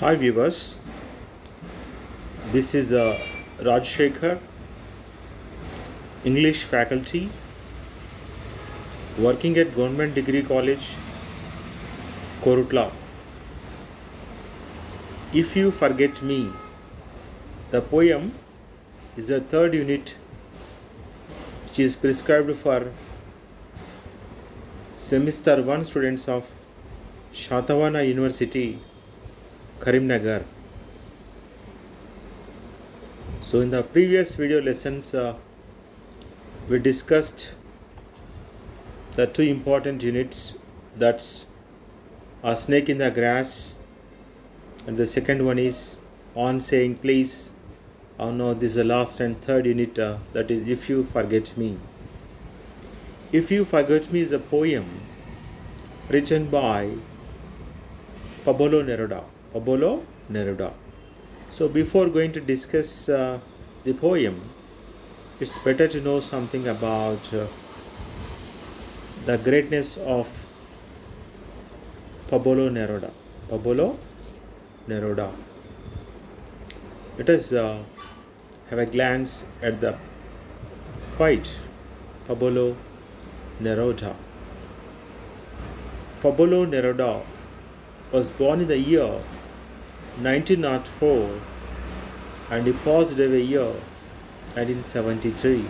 Hi viewers, this is Rajashekar, English faculty, working at Government Degree College, Korutla. If You Forget Me, the poem is the third unit which is prescribed for semester 1 students of Satavahana University, Karimnagar. So in the previous video lessons, we discussed the two important units, that's a snake in the grass, and the second one is on saying please. Oh no, this is the last and third unit, that is If You Forget Me. If You Forget Me is a poem written by Pablo Neruda. So before going to discuss the poem, it's better to know something about the greatness of Pablo Neruda. Let us have a glance at the poet Pablo Neruda. Pablo Neruda was born in the year 1904 and he passed away year 1973.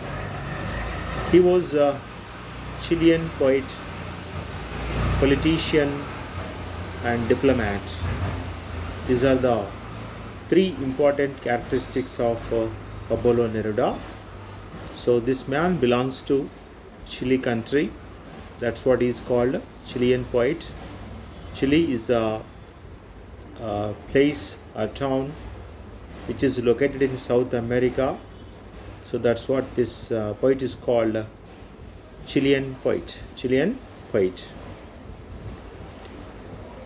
He was a Chilean poet, politician and diplomat. These are the three important characteristics of Pablo Neruda. So this man belongs to Chile country. That's what he is called, Chilean poet. Chile is a place, a town which is located in South America. So that's what this poet is called, Chilean poet.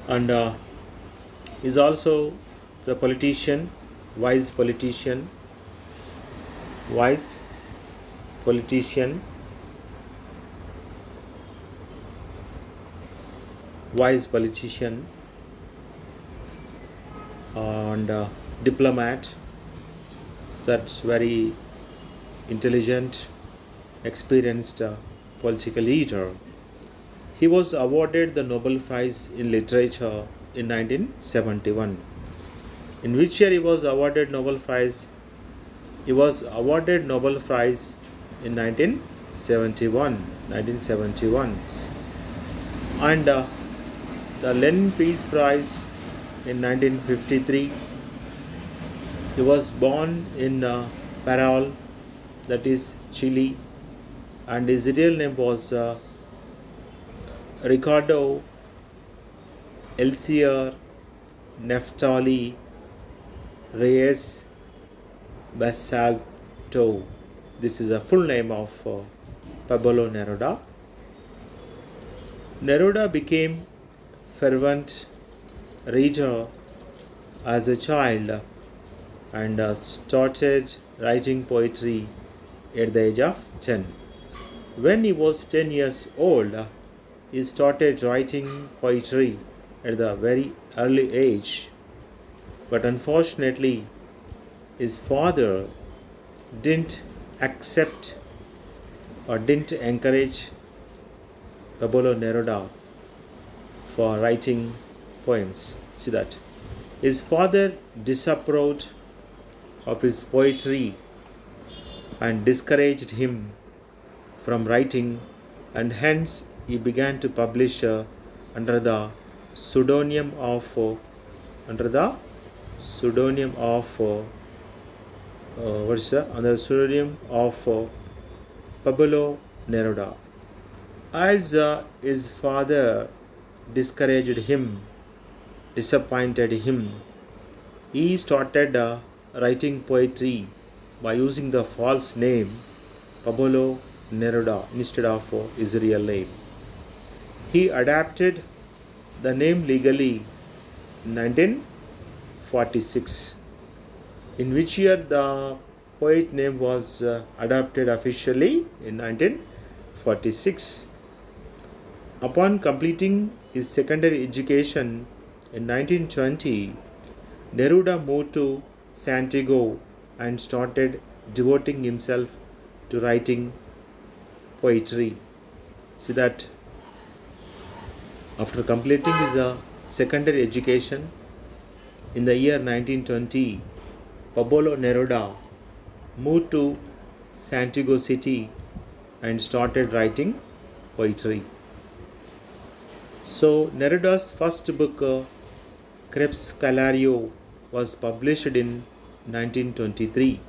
And is also the politician, wise politician, and diplomat. That's very intelligent, experienced political leader. He was awarded the Nobel Prize in Literature in 1971. In which year he was awarded Nobel Prize? He was awarded Nobel Prize in 1971. And the Lenin Peace Prize in 1953. He was born in Parral, that is Chile, and his real name was Ricardo Elsier Neftali Reyes Basalto. This is the full name of Pablo Neruda. Neruda became fervent reader as a child and started writing poetry at the age of 10. When he was 10 years old, he started writing poetry at the very early age. But unfortunately, his father didn't accept or didn't encourage Pablo Neruda for writing poems. See that. His father disapproved of his poetry and discouraged him from writing, and hence he began to publish under the pseudonym of Pablo Neruda. As his father disappointed him, he started writing poetry by using the false name Pablo Neruda instead of his real name. He adapted the name legally in 1946. In which year the poet name was adopted officially? In 1946. Upon completing his secondary education in 1920, Neruda moved to Santiago and started devoting himself to writing poetry. See that after completing his secondary education in the year 1920, Pablo Neruda moved to Santiago City and started writing poetry. So Neruda's first book, Crepusculario, was published in 1923.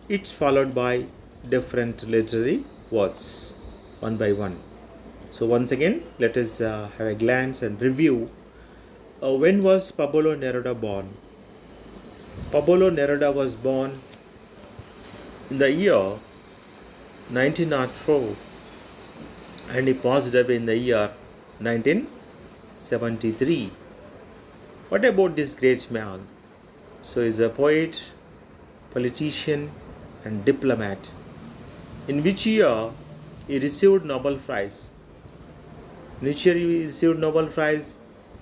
It's followed by different literary works one by one. So once again, let us have a glance and review. When was Pablo Neruda born? Pablo Neruda was born in the year 1904 and he passed away in the year 1973. What about this great man? So he's a poet, politician and diplomat. In which year he received Nobel Prize? In which year he received Nobel Prize?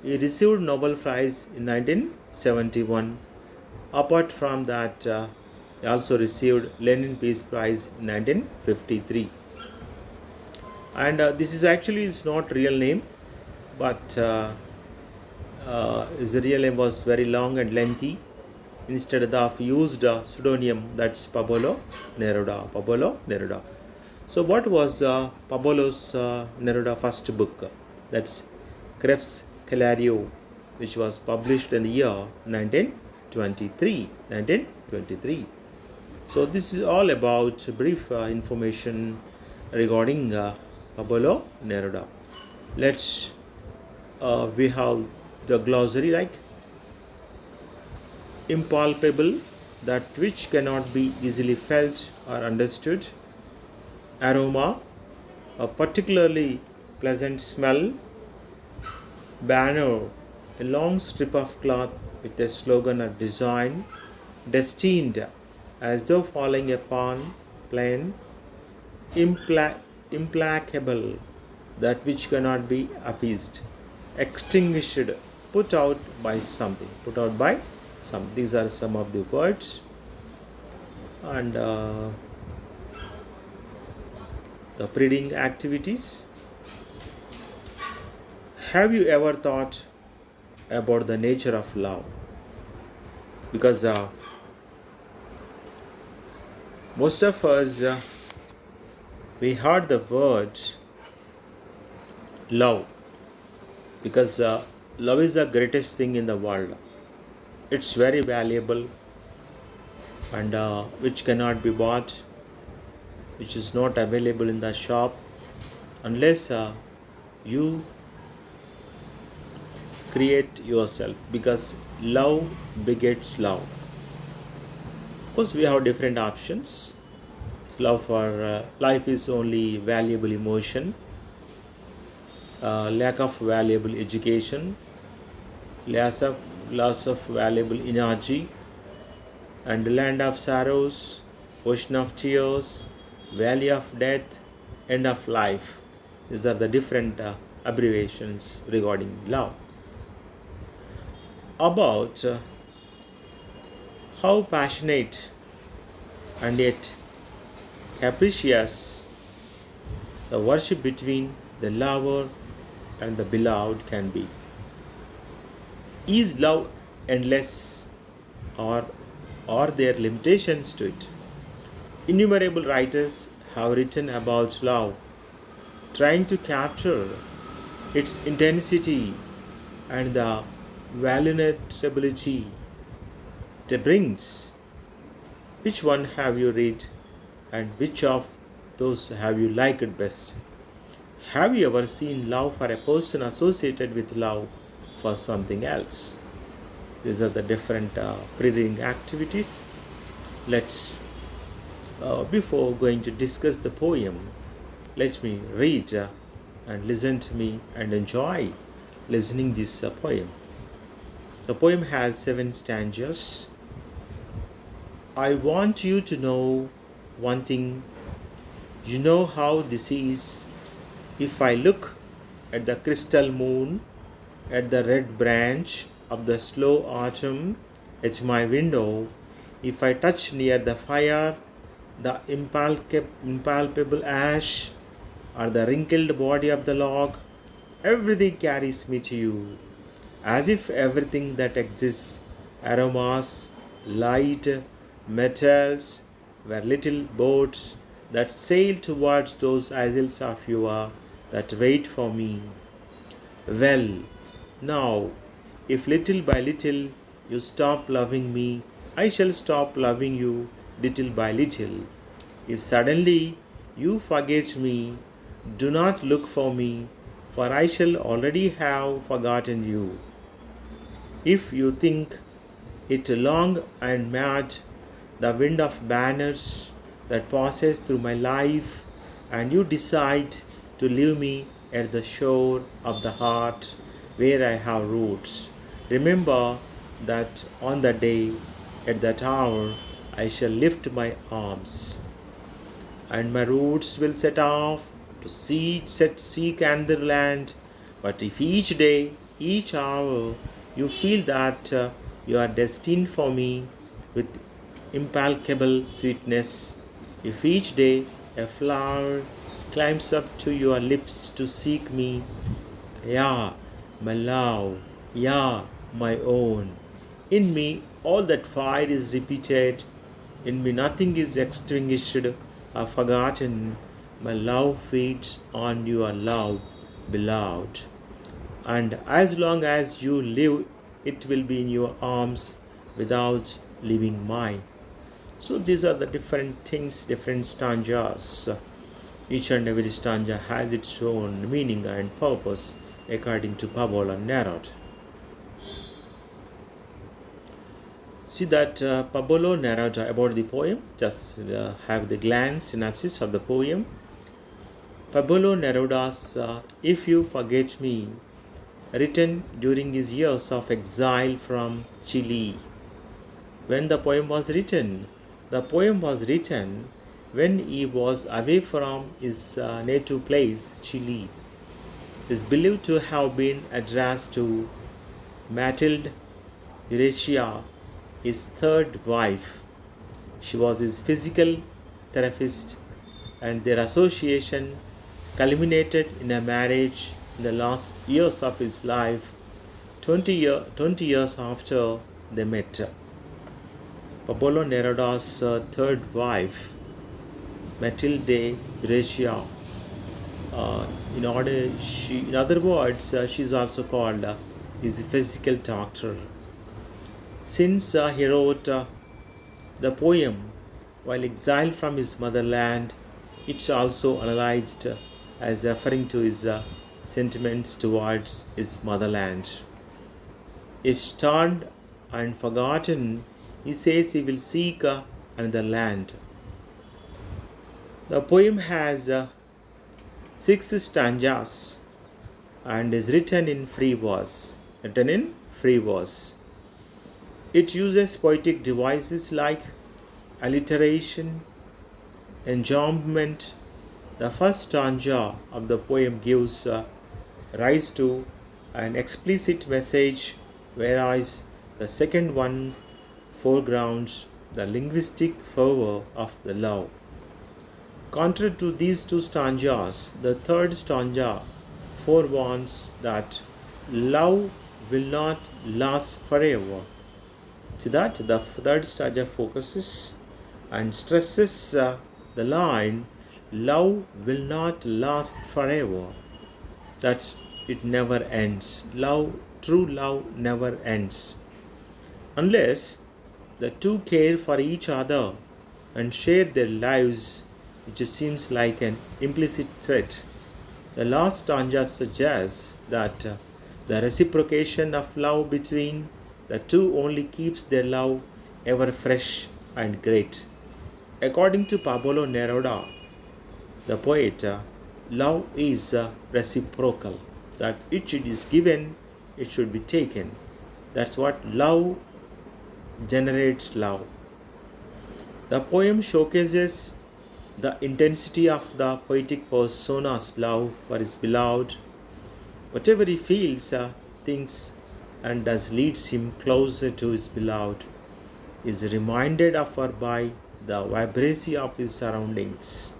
He received Nobel Prize in 1971. Apart from that, he also received Lenin Peace Prize in 1953. And this is actually his not real name, but his real name was very long and lengthy. Instead of used pseudonym, that's Pablo Neruda. Pablo Neruda. So what was Pablo's Neruda first book? That's Crepusculario, which was published in the year 1923. 1923. So this is all about brief information regarding Pablo Neruda. Let's we have the glossary like impalpable, that which cannot be easily felt or understood. Aroma, a particularly pleasant smell. Banner, a long strip of cloth with a slogan or design. Destined, as though falling upon plain. Implacable, that which cannot be appeased. Extinguished, put out by something. Put out by some. These are some of the words. And the reading activities. Have you ever thought about the nature of love? Because most of us we heard the word love, because love is the greatest thing in the world. It's very valuable and which cannot be bought, which is not available in the shop unless you create yourself, because love begets love. Of course, we have different options. Love for life is only valuable emotion, lack of valuable education, loss of valuable energy, and land of sorrows, ocean of tears, valley of death, end of life. These are the different abbreviations regarding love. About how passionate and yet capricious the worship between the lover and the beloved can be. Is love endless, or are there limitations to it? Innumerable writers have written about love, trying to capture its intensity and the vulnerability it brings. Which one have you read, and which of those have you liked best? Have you ever seen love for a person associated with love for something else? These are the different pre-reading activities. Let's before going to discuss the poem, let me read and listen to me and enjoy listening this poem. The poem has 7 stanzas. I want you to know one thing. You know how this is. If I look at the crystal moon, at the red branch of the slow autumn, at my window, if I touch near the fire, the impalpable ash or the wrinkled body of the log, everything carries me to you, as if everything that exists, aromas, light, metals, were little boats that sail towards those isles of yours that wait for me. Well, now, if little by little you stop loving me, I shall stop loving you little by little. If suddenly you forget me, do not look for me, for I shall already have forgotten you. If you think it long and mad, the wind of banners that passes through my life, and you decide to leave me at the shore of the heart where I have roots, remember that on the day, at that hour, I shall lift my arms, and my roots will set off to seek another land. But if each day, each hour, you feel that you are destined for me with impalpable sweetness, if each day a flower climbs up to your lips to seek me, yeah, my love, yeah, my own. In me, all that fire is repeated. In me, nothing is extinguished or forgotten. My love feeds on your love, beloved. And as long as you live, it will be in your arms without leaving mine. So these are the different things, different stanzas. Each and every stanza has its own meaning and purpose according to Pablo Neruda. See that Pablo Neruda about the poem. Just have the glance synopsis of the poem. Pablo Neruda's If You Forget Me, written during his years of exile from Chile. When the poem was written when he was away from his native place, Chile. It is believed to have been addressed to Matilde Eurasia, his third wife. She was his physical therapist, and their association culminated in a marriage in the last years of his life, 20 years after they met. Pablo Neruda's third wife, Matilde Eurasia, in other words, she is also called his physical doctor. Since he wrote the poem while exiled from his motherland, it's also analyzed as referring to his sentiments towards his motherland. If stunned and forgotten, he says he will seek another land. The poem has 6 stanzas and is written in free verse. It uses poetic devices like alliteration, enjambment. The first stanza of the poem gives rise to an explicit message, whereas the second one foregrounds the linguistic fervor of the love. Contrary to these two stanzas, the third stanza forewarns that love will not last forever. See that the third stanza focuses and stresses the line, love will not last forever. That's it never ends. True love never ends. Unless the two care for each other and share their lives, which seems like an implicit threat. The last stanza suggests that the reciprocation of love between the two only keeps their love ever fresh and great. According to Pablo Neruda, the poet, love is reciprocal, that it is given, it should be taken. That's what love generates love. The poem showcases the intensity of the poetic persona's love for his beloved. Whatever he feels, thinks, and thus leads him closer to his beloved, is reminded of her by the vibrancy of his surroundings.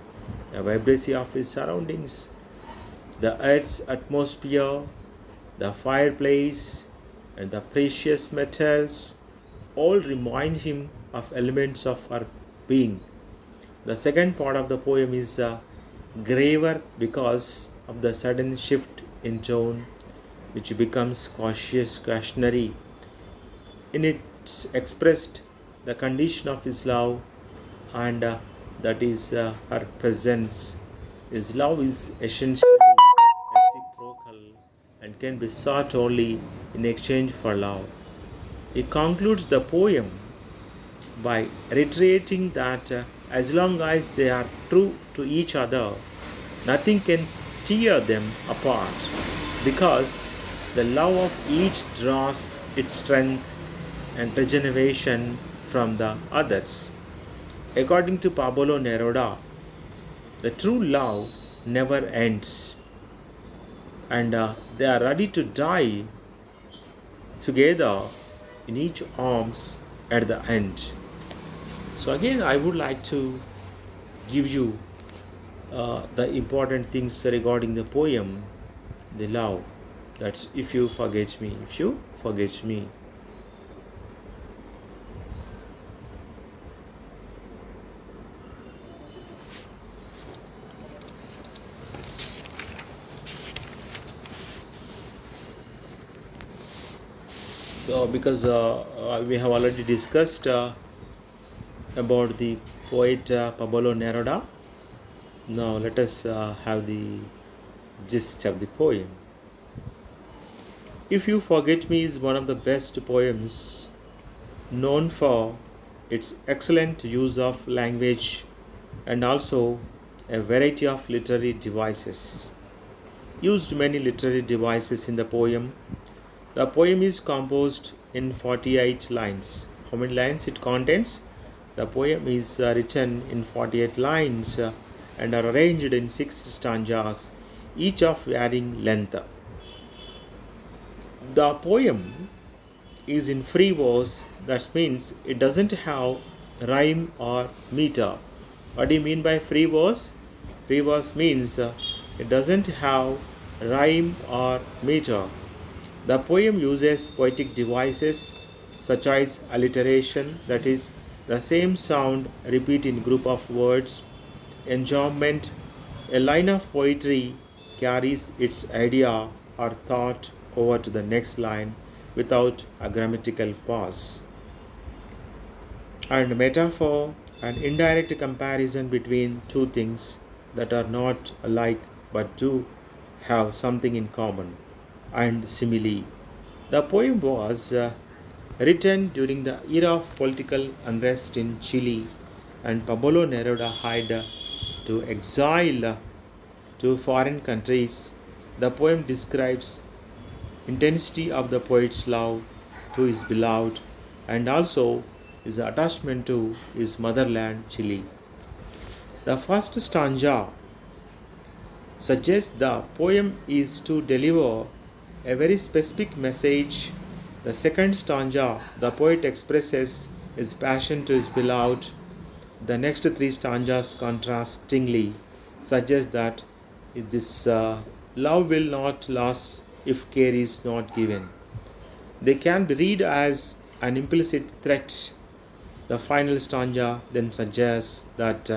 The vibrancy of his surroundings, the earth's atmosphere, the fireplace, and the precious metals all remind him of elements of her being. The second part of the poem is graver because of the sudden shift in tone, which becomes cautious, cautionary. In it expressed the condition of his love, and that is her presence. His love is essentially reciprocal and can be sought only in exchange for love. He concludes the poem by reiterating that as long as they are true to each other, nothing can tear them apart, because the love of each draws its strength and regeneration from the others. According to Pablo Neruda, the true love never ends, and they are ready to die together in each arms at the end. So again, I would like to give you the important things regarding the poem, the love. That's if you forget me, if you forget me. So because we have already discussed about the poet Pablo Neruda, now let us have the gist of the poem. If You Forget Me is one of the best poems, known for its excellent use of language and also a variety of literary devices. Used many literary devices in the poem. The poem is composed in 48 lines. How many lines it contains? The poem is written in 48 lines and are arranged in 6 stanzas, each of varying length. The poem is in free verse, that means it doesn't have rhyme or meter. What do you mean by free verse? Free verse means it doesn't have rhyme or meter. The poem uses poetic devices such as alliteration, that is, the same sound repeat in group of words, enjambment. A line of poetry carries its idea or thought over to the next line without a grammatical pause. And metaphor, an indirect comparison between two things that are not alike but do have something in common, and simile. The poem was written during the era of political unrest in Chile, and Pablo Neruda had to exile to foreign countries. The poem describes intensity of the poet's love to his beloved and also his attachment to his motherland, Chile. The first stanza suggests the poem is to deliver a very specific message. The second stanza, the poet expresses his passion to his beloved. The next 3 stanzas contrastingly suggest that this love will not last if care is not given. They can be read as an implicit threat. The final stanza then suggests that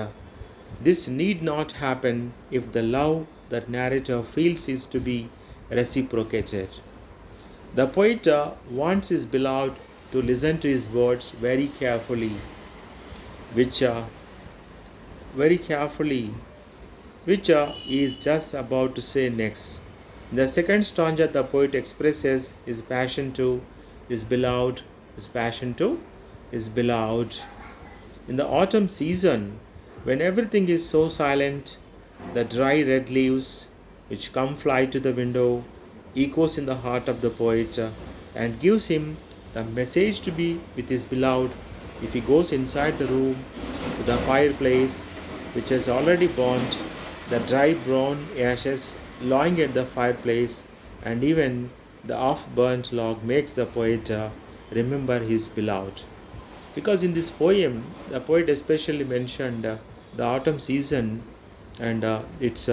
this need not happen if the love that narrator feels is to be reciprocated. The poet wants his beloved to listen to his words very carefully, which he is just about to say next. In the second stanza, the poet expresses his passion to his beloved, In the autumn season, when everything is so silent, the dry red leaves which come fly to the window echoes in the heart of the poet and gives him the message to be with his beloved if he goes inside the room to the fireplace which has already burnt, the dry brown ashes lying at the fireplace, and even the half-burnt log makes the poet remember his beloved. Because in this poem, the poet especially mentioned the autumn season and its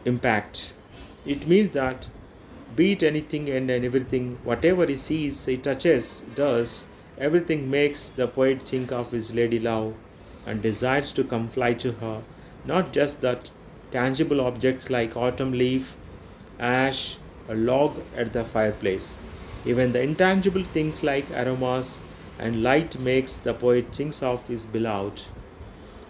impact. It means that be it anything and everything, whatever he sees, he touches, does, everything makes the poet think of his lady love and desires to come fly to her. Not just that tangible objects like autumn leaf, ash, a log at the fireplace. Even the intangible things like aromas and light makes the poet think of his beloved.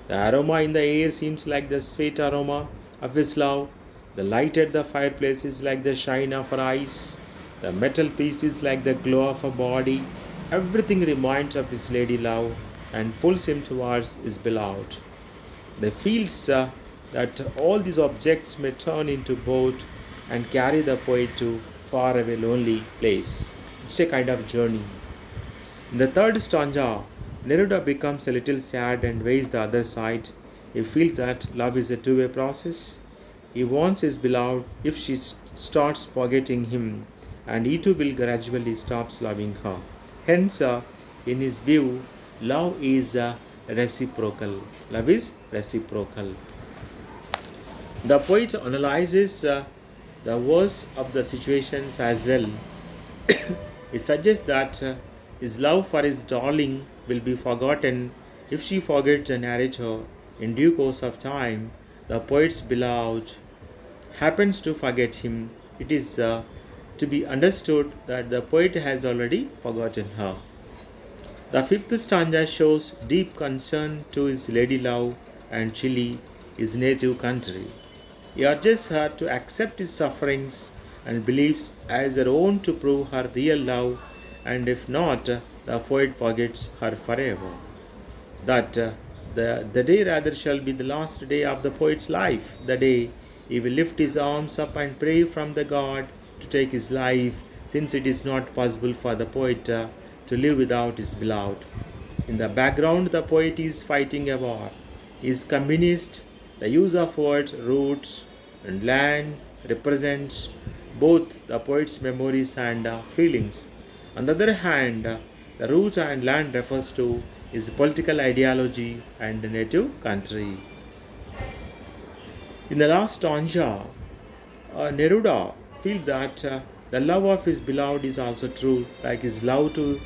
The aroma in the air seems like the sweet aroma of his love. The light at the fireplace is like the shine of her eyes. The metal piece is like the glow of her body. Everything reminds of his lady love and pulls him towards his beloved. They feels that all these objects may turn into boat and carry the poet to far away lonely place. It's a kind of journey. In the third stanza, Neruda becomes a little sad and weighs the other side. He feels that love is a two-way process. He wants his beloved if she starts forgetting him, and he too will gradually stops loving her. Hence, in his view, love is reciprocal. Love is reciprocal. The poet analyzes the worst of the situations as well. He suggests that his love for his darling will be forgotten if she forgets the narrator. In due course of time, the poet's beloved happens to forget him. It is to be understood that the poet has already forgotten her. The fifth stanza shows deep concern to his lady love and Chile, his native country. He urges her to accept his sufferings and beliefs as her own to prove her real love, and if not, the poet forgets her forever. That the day rather shall be the last day of the poet's life, the day he will lift his arms up and pray from the God to take his life, since it is not possible for the poet to live without his beloved. In the background, the poet is fighting a war. He is communist. The use of words, roots, and land represents both the poet's memories and feelings. On the other hand, the roots and land refers to his political ideology and native country. In the last stanza, Neruda feels that the love of his beloved is also true, like his love to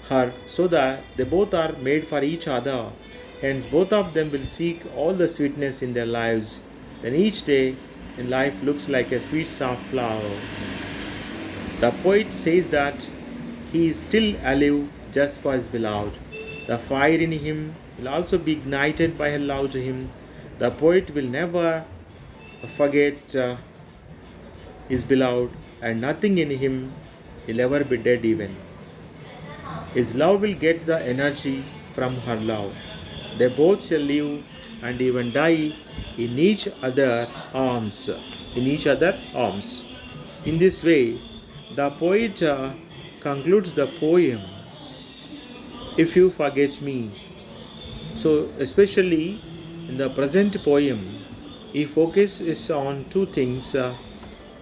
her, so that they both are made for each other. Hence, both of them will seek all the sweetness in their lives. Then each day in life looks like a sweet, soft flower. The poet says that he is still alive just for his beloved. The fire in him will also be ignited by her love to him. The poet will never forget his beloved, and nothing in him will ever be dead even. His love will get the energy from her love. They both shall live and even die in each other's arms. In each other's arms. In this way, the poet concludes the poem, "If you forget me." So, especially in the present poem, he focuses on two things: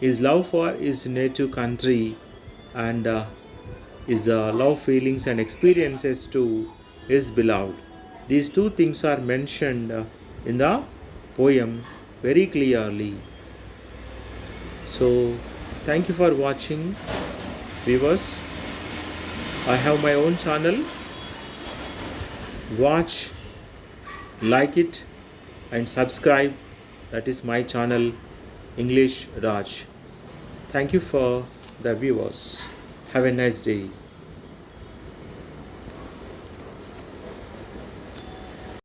his love for his native country and his love feelings and experiences to his beloved. These two things are mentioned in the poem very clearly. So, thank you for watching, viewers. I have my own channel. Watch, like it, and subscribe. That is my channel, English Raj. Thank you for the viewers. Have a nice day.